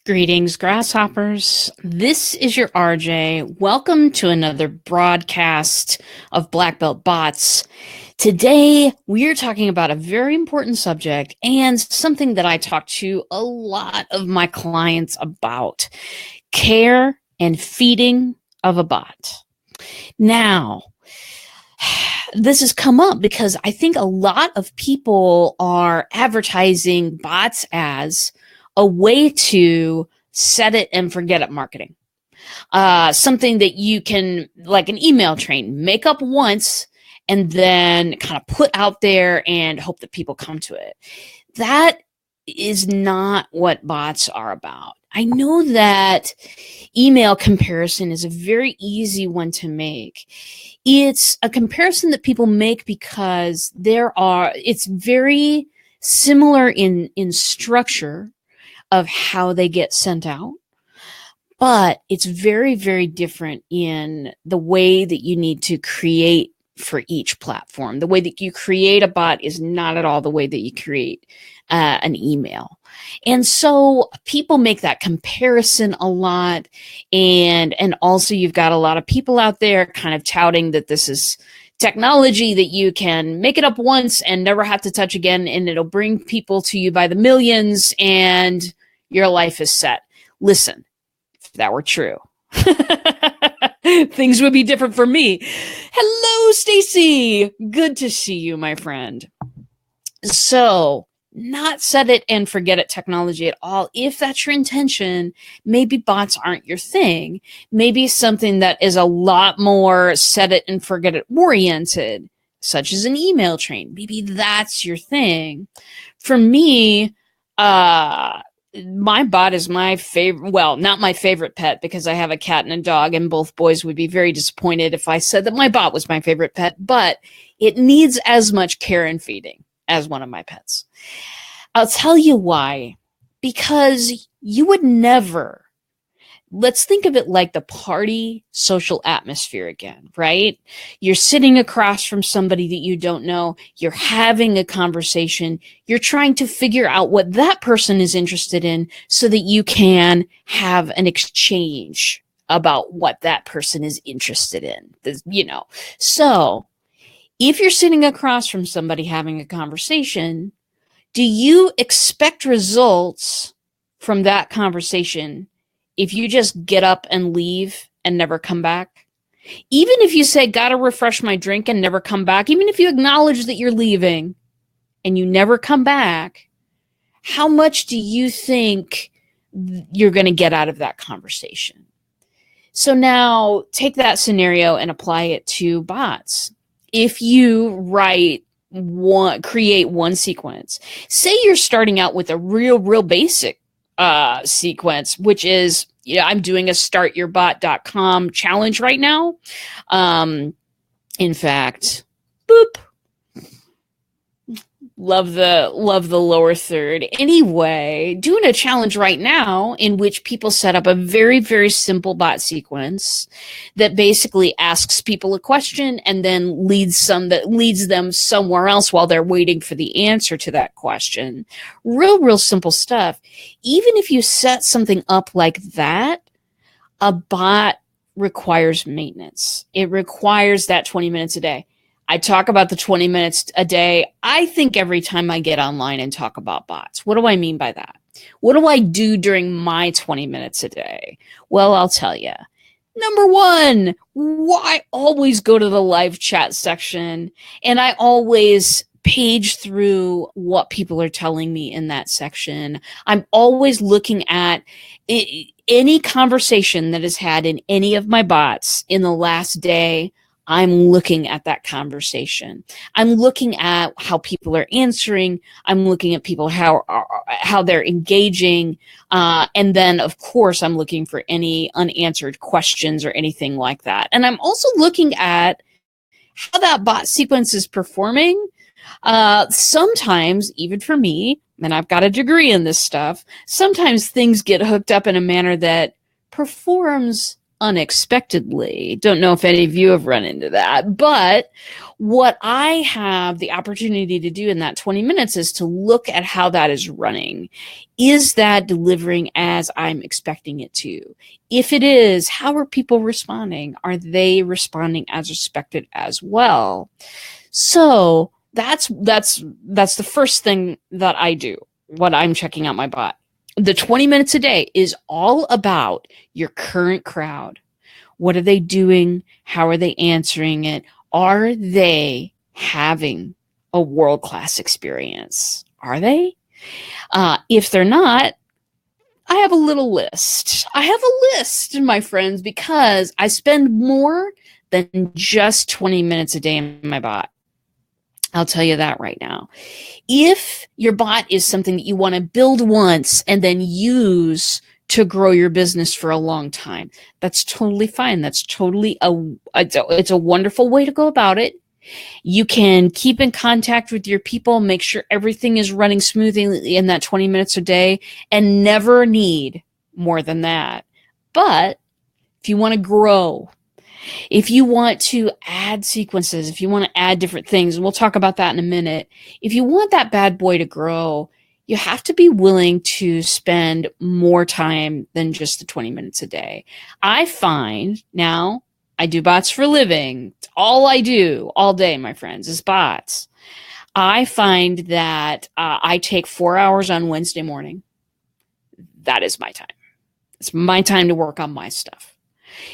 Greetings, grasshoppers. This is your RJ. Welcome to another broadcast of Black Belt Bots. Today, we're talking about a very important subject and something that I talk to a lot of my clients about: care and feeding of a bot. Now, this has come up because I think a lot of people are advertising bots as a way to set it and forget it marketing. Something that you can, like an email train, make up once and then kind of put out there and hope that people come to it. That is not what bots are about. I know that email comparison is a very easy one to make. It's a comparison that people make because it's very similar in structure of how they get sent out, but it's very, very different in the way that you need to create for each platform. The way that you create a bot is not at all the way that you create an email. And so people make that comparison a lot. And also you've got a lot of people out there kind of touting that this is technology that you can make it up once and never have to touch again, and it'll bring people to you by the millions and your life is set. Listen, if that were true, things would be different for me. Hello, Stacy. Good to see you, my friend. So, not set it and forget it technology at all. If that's your intention, maybe bots aren't your thing. Maybe something that is a lot more set it and forget it oriented, such as an email train. Maybe that's your thing. For me, my bot is my favorite. Well, not my favorite pet, because I have a cat and a dog, and both boys would be very disappointed if I said that my bot was my favorite pet, but it needs as much care and feeding as one of my pets. I'll tell you why. Because you would never, let's think of it like the party social atmosphere again, right? You're sitting across from somebody that you don't know. You're having a conversation. You're trying to figure out what that person is interested in so that you can have an exchange about what that person is interested in, So if you're sitting across from somebody having a conversation, do you expect results from that conversation if you just get up and leave and never come back? Even if you say, gotta refresh my drink, and never come back, even if you acknowledge that you're leaving and you never come back, how much do you think you're going to get out of that conversation? So now take that scenario and apply it to bots. If you create one sequence, say you're starting out with a real basic sequence, which is, I'm doing a startyourbot.com challenge right now. In fact, boop. Love the lower third. Anyway, doing a challenge right now in which people set up a very, very simple bot sequence that basically asks people a question and then leads them somewhere else while they're waiting for the answer to that question. Real simple stuff. Even if you set something up like that, a bot requires maintenance. It requires that 20 minutes a day. I talk about the 20 minutes a day, I think, every time I get online and talk about bots. What do I mean by that? What do I do during my 20 minutes a day? Well, I'll tell you. Number one, I always go to the live chat section, and I always page through what people are telling me in that section. I'm always looking at any conversation that is had in any of my bots in the last day. I'm looking at that conversation. I'm looking at how people are answering. I'm looking at people, how they're engaging. And then, of course, I'm looking for any unanswered questions or anything like that. And I'm also looking at how that bot sequence is performing. Sometimes, even for me, and I've got a degree in this stuff, sometimes things get hooked up in a manner that performs unexpectedly. Don't know if any of you have run into that, but what I have the opportunity to do in that 20 minutes is to look at how that is running. Is that delivering as I'm expecting it to? If it is, how are people responding? Are they responding as expected as well? So that's the first thing that I do when I'm checking out my bot. The 20 minutes a day is all about your current crowd. What are they doing? How are they answering it? Are they having a world-class experience? Are they? If they're not, I have a little list. I have a list, my friends, because I spend more than just 20 minutes a day in my bot. I'll tell you that right now. If your bot is something that you want to build once and then use to grow your business for a long time, that's totally fine. That's totally it's a wonderful way to go about it. You can keep in contact with your people, make sure everything is running smoothly in that 20 minutes a day, and never need more than that. But if you want to grow, if you want to add sequences, if you want to add different things, and we'll talk about that in a minute, if you want that bad boy to grow, you have to be willing to spend more time than just the 20 minutes a day. I find now, I do bots for a living. It's all I do all day, my friends, is bots. I find that I take 4 hours on Wednesday morning. That is my time. It's my time to work on my stuff.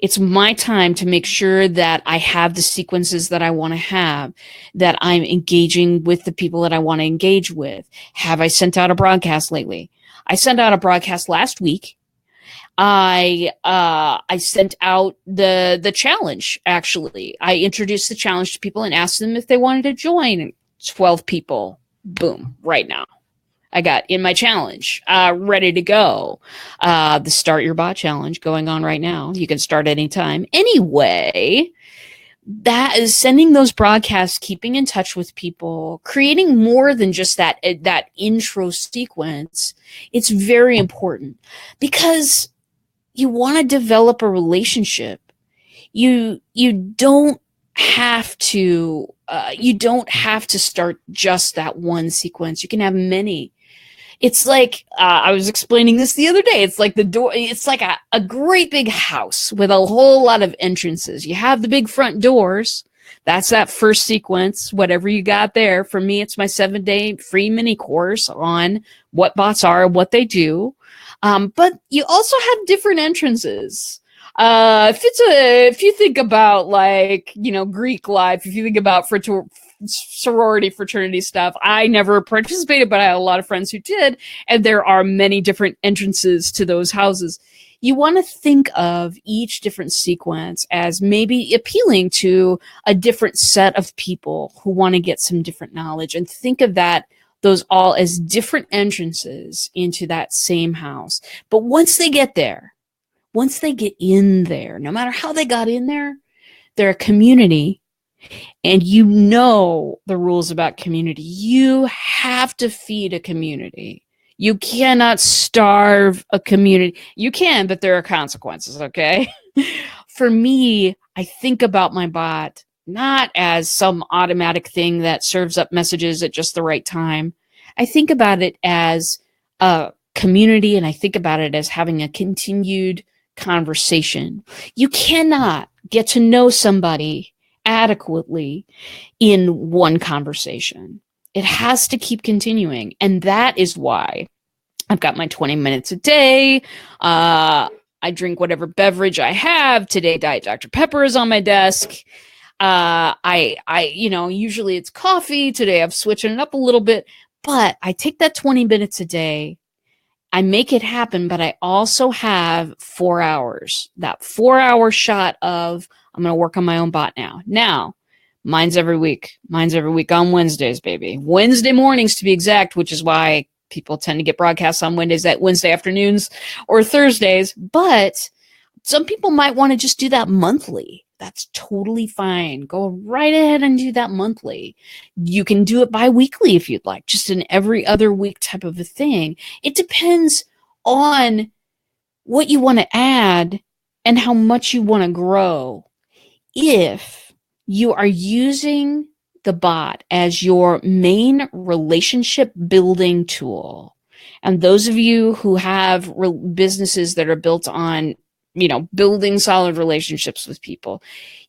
It's my time to make sure that I have the sequences that I want to have, that I'm engaging with the people that I want to engage with. Have I sent out a broadcast lately? I sent out a broadcast last week. I sent out the challenge, actually. I introduced the challenge to people and asked them if they wanted to join. 12 people. Boom, right now. I got in my challenge, ready to go. The Start Your Bot challenge going on right now. You can start anytime. Anyway, that is sending those broadcasts, keeping in touch with people, creating more than just that intro sequence. It's very important because you want to develop a relationship. You don't have to start just that one sequence. You can have many. It's like, I was explaining this the other day. It's like the door, it's like a great big house with a whole lot of entrances. You have the big front doors. That's that first sequence, whatever you got there. For me, it's my 7-day free mini course on what bots are, what they do. But you also have different entrances. If you think about Greek life, if you think about sorority fraternity stuff, I never participated, but I had a lot of friends who did, and there are many different entrances to those houses. You want to think of each different sequence as maybe appealing to a different set of people who want to get some different knowledge, and think of those all as different entrances into that same house. But once they get in there, no matter how they got in there, they're a community. And you know the rules about community. You have to feed a community. You cannot starve a community. You can, but there are consequences, okay? For me, I think about my bot not as some automatic thing that serves up messages at just the right time. I think about it as a community, and I think about it as having a continued conversation. You cannot get to know somebody adequately in one conversation. It has to keep continuing. And that is why I've got my 20 minutes a day. I drink whatever beverage I have. Today, Diet Dr. Pepper is on my desk. Usually it's coffee. Today I'm switching it up a little bit, but I take that 20 minutes a day. I make it happen, but I also have 4 hours, that 4-hour shot of, I'm going to work on my own bot now. Now, mine's every week. Mine's every week on Wednesdays, baby. Wednesday mornings to be exact, which is why people tend to get broadcasts on Wednesday afternoons or Thursdays. But some people might want to just do that monthly. That's totally fine. Go right ahead and do that monthly. You can do it bi-weekly if you'd like, just an every other week type of a thing. It depends on what you want to add and how much you want to grow if you are using the bot as your main relationship building tool. And those of you who have businesses that are built on, building solid relationships with people,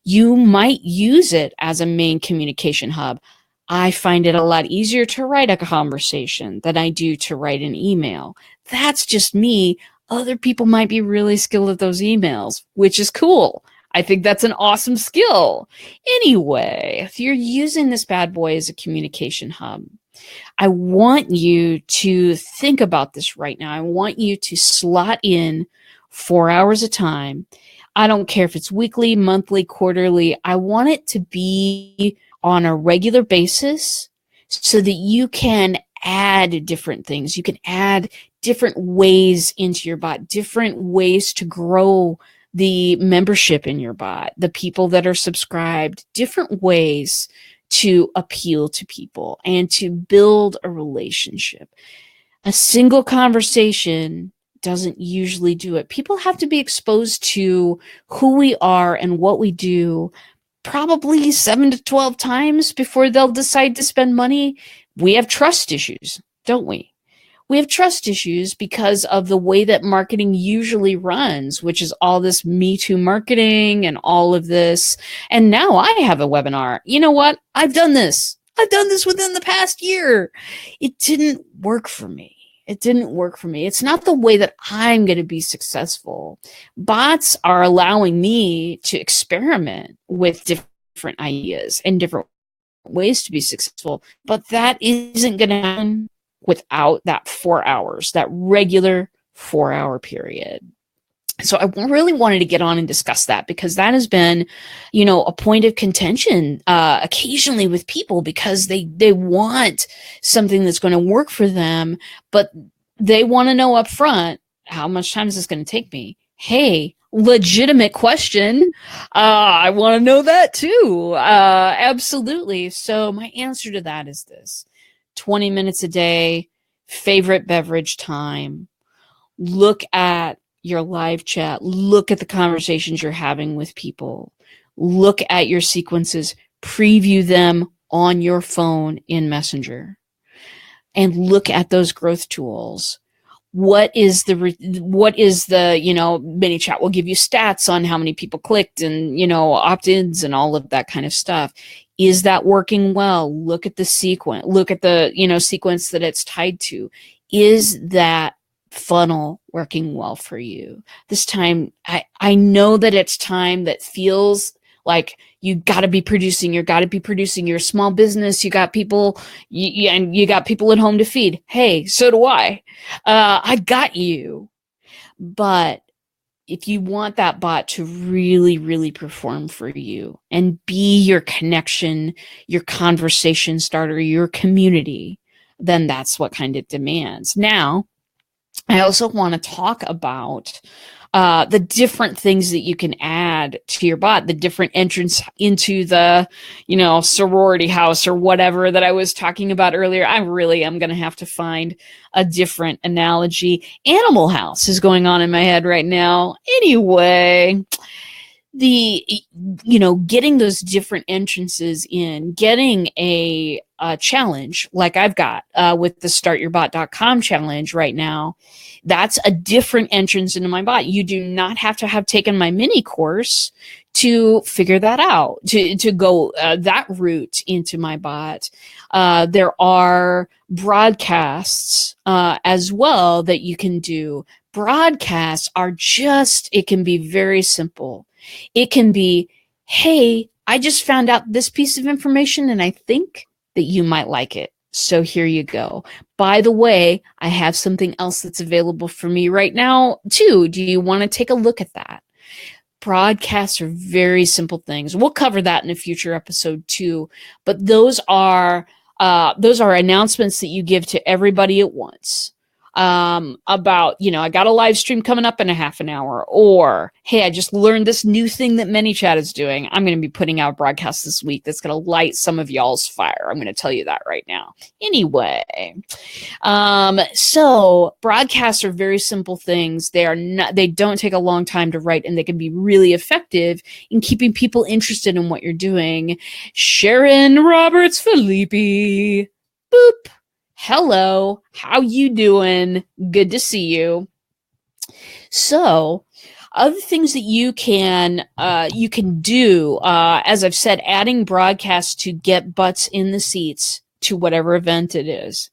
you might use it as a main communication hub. I find it a lot easier to write a conversation than I do to write an email. That's just me. Other people might be really skilled at those emails, which is cool. I think that's an awesome skill. Anyway, if you're using this bad boy as a communication hub, I want you to think about this right now. I want you to slot in 4 hours a time. I don't care if it's weekly, monthly, quarterly. I want it to be on a regular basis so that you can add different things. You can add different ways into your bot, different ways to grow the membership in your bot, the people that are subscribed, different ways to appeal to people and to build a relationship. A single conversation doesn't usually do it. People have to be exposed to who we are and what we do probably 7 to 12 times before they'll decide to spend money. We have trust issues, don't we? We have trust issues because of the way that marketing usually runs, which is all this Me Too marketing and all of this. And now I have a webinar. You know what? I've done this. I've done this within the past year. It didn't work for me. It didn't work for me. It's not the way that I'm going to be successful. Bots are allowing me to experiment with different ideas and different ways to be successful, but that isn't going to happen without that 4 hours, that regular 4-hour period. So I really wanted to get on and discuss that because that has been, a point of contention occasionally with people because they want something that's going to work for them, but they want to know up front, how much time is this going to take me? Hey, legitimate question. I want to know that too. Absolutely. So my answer to that is this: 20 minutes a day, favorite beverage time. Look at your live chat. Look at the conversations you're having with people. Look at your sequences. Preview them on your phone in Messenger. And look at those growth tools. What is the ManyChat will give you stats on how many people clicked and, opt-ins and all of that kind of stuff. Is that working well? Look at the sequence. Look at the, sequence that it's tied to. Is that funnel working well for you? This time, I know that it's time that feels like you got to be producing. You're a small business. You got people, and you got people at home to feed. Hey, so do I. I got you. But if you want that bot to really, really perform for you and be your connection, your conversation starter, your community, then that's what kind it demands. Now, I also want to talk about the different things that you can add to your bot, the different entrance into the, sorority house or whatever that I was talking about earlier. I really am going to have to find a different analogy. Animal House is going on in my head right now. Anyway, getting those different entrances in, getting a challenge like I've got with the startyourbot.com challenge right now, that's a different entrance into my bot. You do not have to have taken my mini course to figure that out, to go that route into my bot. There are broadcasts as well that you can do. Broadcasts are it can be very simple. It can be, hey, I just found out this piece of information and I think that you might like it. So here you go. By the way, I have something else that's available for me right now too. Do you want to take a look at that? Broadcasts are very simple things. We'll cover that in a future episode too. But those are announcements that you give to everybody at once. about, I got a live stream coming up in a half an hour, or, hey, I just learned this new thing that ManyChat is doing. I'm going to be putting out a broadcast this week that's going to light some of y'all's fire. I'm going to tell you that right now. Anyway, so broadcasts are very simple things. They don't take a long time to write, and they can be really effective in keeping people interested in what you're doing. Sharon Roberts Filippi. Boop. Hello, how you doing? Good to see you. So, other things that you can do, as I've said, adding broadcasts to get butts in the seats to whatever event it is.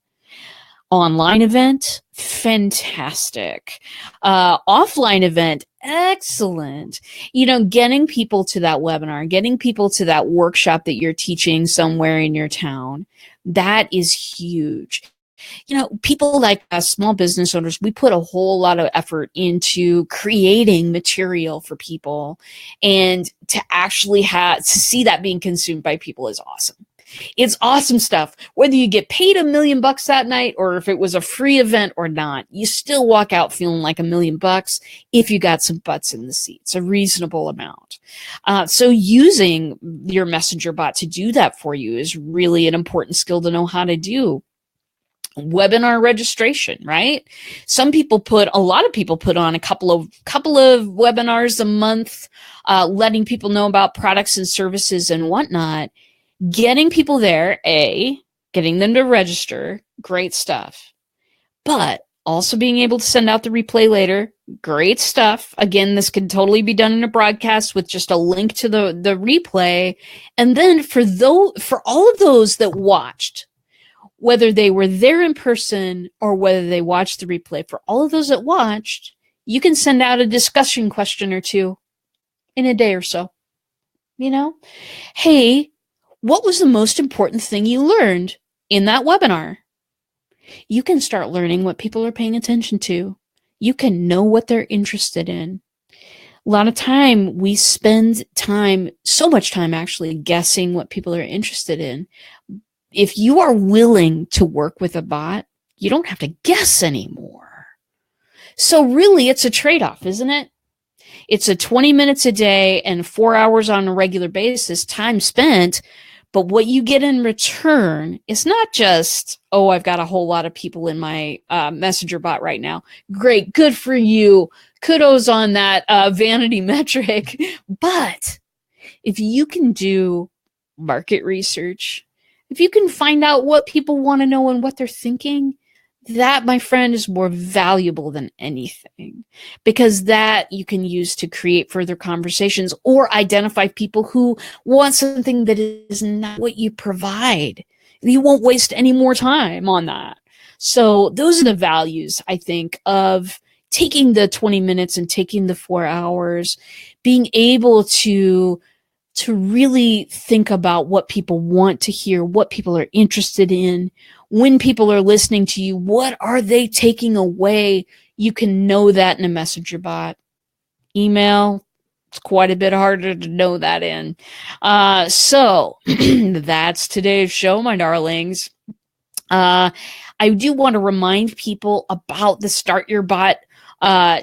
Online event, fantastic. Offline event, excellent. Getting people to that webinar, getting people to that workshop that you're teaching somewhere in your town, that is huge. People like us, small business owners, we put a whole lot of effort into creating material for people, and to actually to see that being consumed by people is awesome. It's awesome stuff. Whether you get paid $1 million that night, or if it was a free event or not, you still walk out feeling like $1 million if you got some butts in the seats, a reasonable amount. So using your messenger bot to do that for you is really an important skill to know how to do. Webinar registration, right? A lot of people put on a couple of webinars a month, letting people know about products and services and whatnot. Getting people there, getting them to register, great stuff. But also being able to send out the replay later, great stuff. Again, this can totally be done in a broadcast with just a link to the replay. And then for all of those that watched, whether they were there in person or whether they watched the replay, for all of those that watched, you can send out a discussion question or two in a day or so. Hey, what was the most important thing you learned in that webinar? You can start learning what people are paying attention to. You can know what they're interested in. A lot of time we spend so much time actually guessing what people are interested in. If you are willing to work with a bot, you don't have to guess anymore. So really, it's a trade-off, isn't it? It's a 20 minutes a day and 4 hours on a regular basis, time spent. But what you get in return is not just, I've got a whole lot of people in my messenger bot right now. Great, good for you. Kudos on that vanity metric. But if you can do market research, if you can find out what people want to know and what they're thinking, that, my friend, is more valuable than anything, because that you can use to create further conversations or identify people who want something that is not what you provide. You won't waste any more time on that. So those are the values, I think, of taking the 20 minutes and taking the 4 hours, being able to really think about what people want to hear, what people are interested in. When people are listening to you, what are they taking away? You can know that in a messenger bot. Email, it's quite a bit harder to know that in. So that's today's show, my darlings. I do want to remind people about the Start Your Bot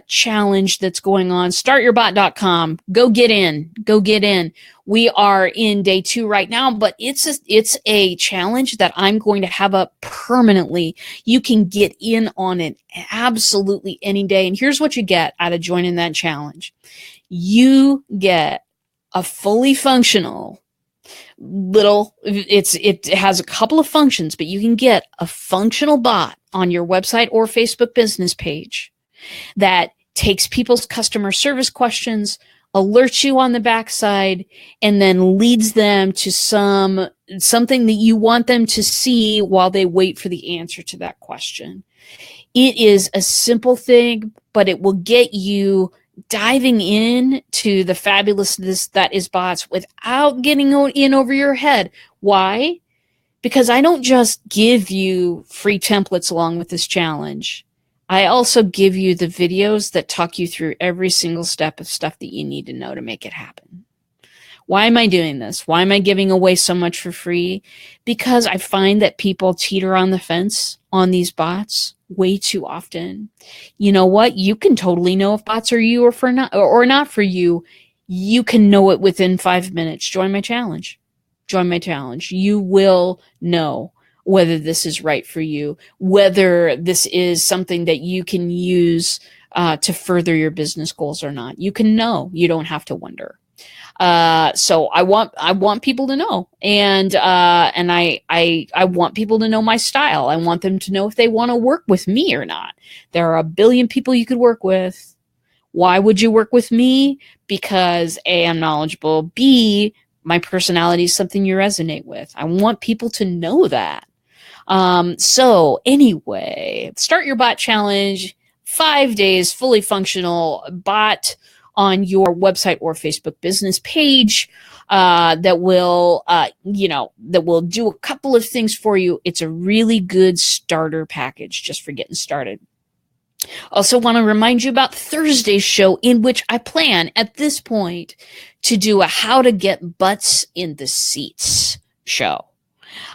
challenge that's going on. Startyourbot.com. Go get in. We are in day 2 right now, but it's a challenge that I'm going to have up permanently. You can get in on it absolutely any day. And here's what you get out of joining that challenge. You get a fully functional it has a couple of functions, but you can get a functional bot on your website or Facebook business page that takes people's customer service questions, alerts you on the backside, and then leads them to something that you want them to see while they wait for the answer to that question. It is a simple thing, but it will get you diving in to the fabulousness that is bots without getting in over your head. Why? Because I don't just give you free templates along with this challenge. I also give you the videos that talk you through every single step of stuff that you need to know to make it happen. Why am I doing this? Why am I giving away so much for free? Because I find that people teeter on the fence on these bots way too often. You know what? You can totally know if bots are you or not for you. You can know it within 5 minutes. Join my challenge. Join my challenge. You will know whether this is right for you, whether this is something that you can use to further your business goals or not. You can know. You don't have to wonder. So I want people to know, and I want people to know my style. I want them to know if they want to work with me or not. There are a billion people you could work with. Why would you work with me? Because A, I'm knowledgeable. B, my personality is something you resonate with. I want people to know that. So anyway, start your bot challenge. 5 days, fully functional bot on your website or Facebook business page that will do a couple of things for you. It's a really good starter package just for getting started. Also want to remind you about Thursday's show, in which I plan at this point to do a how to get butts in the seats show.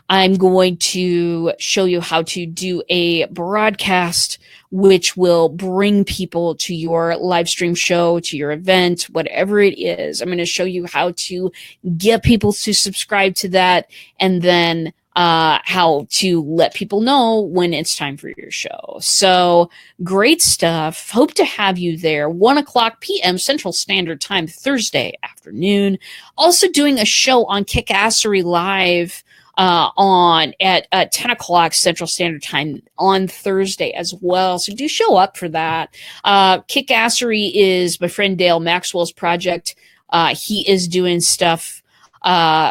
I'm going to show you how to do a broadcast which will bring people to your live stream show, to your event, whatever it is. I'm going to show you how to get people to subscribe to that, and then how to let people know when it's time for your show. So great stuff. Hope to have you there. 1:00 p.m. Central Standard Time, Thursday afternoon. Also doing a show on Kickassery Live at 10 o'clock Central Standard Time on Thursday as well. So do show up for that. Kickassery is my friend Dale Maxwell's project. He is doing stuff.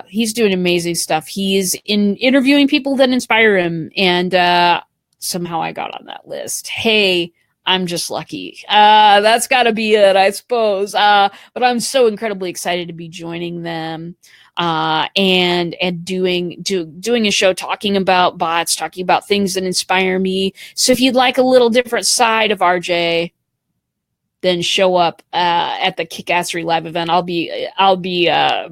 He's doing amazing stuff. He's interviewing people that inspire him. And somehow I got on that list. Hey, I'm just lucky. That's got to be it, I suppose. But I'm so incredibly excited to be joining them. And doing a show talking about bots, talking about things that inspire me. So if you'd like a little different side of RJ, then show up at the Kickassery Live event. I'll be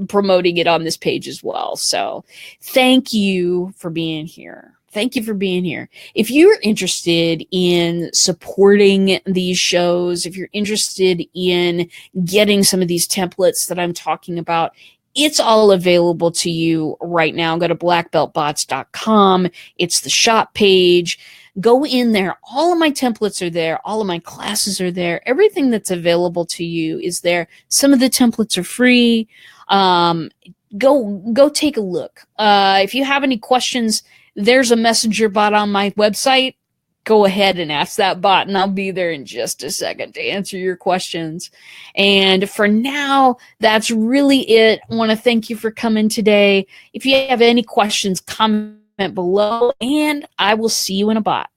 promoting it on this page as well. So thank you for being here. Thank you for being here. If you're interested in supporting these shows, if you're interested in getting some of these templates that I'm talking about, it's all available to you right now. Go to blackbeltbots.com. It's the shop page. Go in there. All of my templates are there. All of my classes are there. Everything that's available to you is there. Some of the templates are free. Go take a look. If you have any questions, there's a messenger bot on my website. Go ahead and ask that bot, and I'll be there in just a second to answer your questions. And for now, that's really it. I want to thank you for coming today. If you have any questions, comment below, and I will see you in a bot.